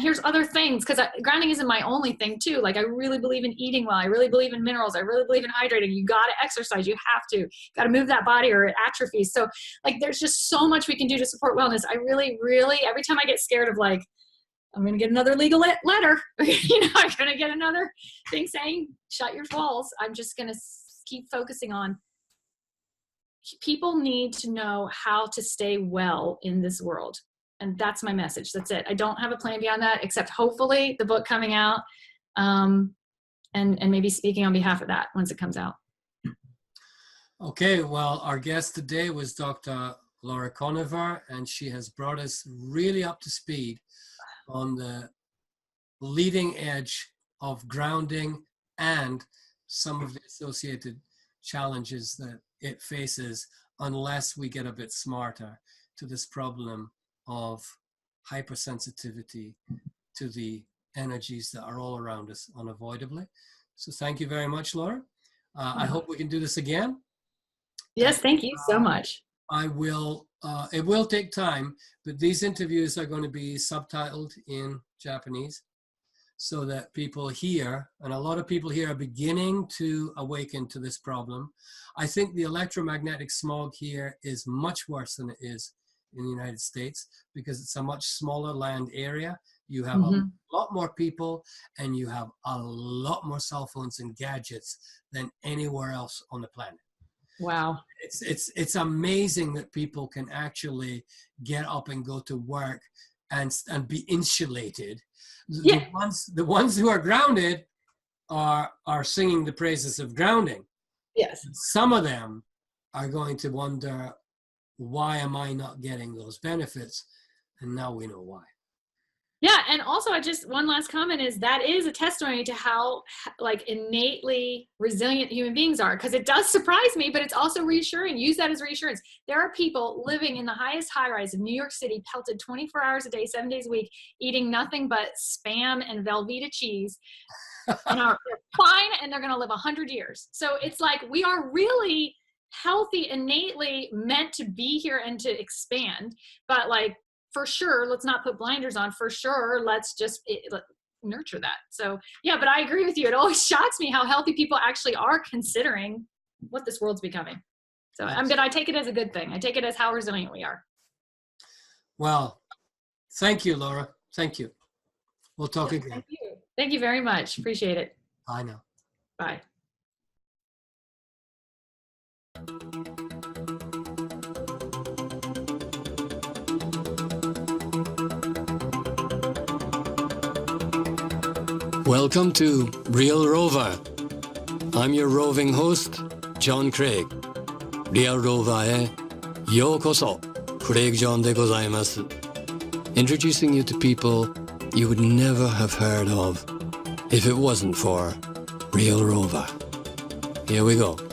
here's other things, because grounding isn't my only thing too. Like, I really believe in eating well. I really believe in minerals. I really believe in hydrating. You got to exercise. You have to. Got to move that body or it atrophies. So, like, there's just so much we can do to support wellness. I really, really, every time I get scared of, like, I'm going to get another legal letter, I'm going to get another thing saying, shut your walls. I'm just going to keep focusing on people need to know how to stay well in this world. And that's my message. That's it. I don't have a plan beyond that, except hopefully the book coming out, and maybe speaking on behalf of that once it comes out. Okay, well, our guest today was Dr. Laura Koniver, and she has brought us really up to speed on the leading edge of grounding and some of the associated challenges that it faces unless we get a bit smarter to this problem of hypersensitivity to the energies that are all around us unavoidably. So thank you very much, Laura. I hope we can do this again. Yes, thank you so much. I will, it will take time, but these interviews are going to be subtitled in Japanese so that people here, and a lot of people here are beginning to awaken to this problem. I think the electromagnetic smog here is much worse than it is in the United States because it's a much smaller land area. You have a lot more people and you have a lot more cell phones and gadgets than anywhere else on the planet. Wow. It's amazing that people can actually get up and go to work and be insulated. Yeah. The ones who are grounded are singing the praises of grounding. Yes. Some of them are going to wonder, why am I not getting those benefits? And now we know why. Yeah, and also one last comment is that is a testimony to how like innately resilient human beings are, because it does surprise me, but it's also reassuring. Use that as reassurance. There are people living in the highest high-rise of New York City, pelted 24 hours a day, 7 days a week, eating nothing but Spam and Velveeta cheese, and they're fine, and they're going to live 100 years. So it's like we are really healthy, innately meant to be here and to expand, but like, for sure, let's not put blinders on. For sure, let's just nurture that. So yeah, but I agree with you. It always shocks me how healthy people actually are considering what this world's becoming. So but I take it as a good thing. I take it as how resilient we are. Well, thank you, Laura. Thank you. We'll talk again. Thank you. Thank you very much. Appreciate it. Bye now. Bye. Welcome to Real Rover. I'm your roving host, John Craig. Real Rover へようこそ、クレイグ・ジョンでございます。Introducing you to people you would never have heard of if it wasn't for Real Rover. Here we go.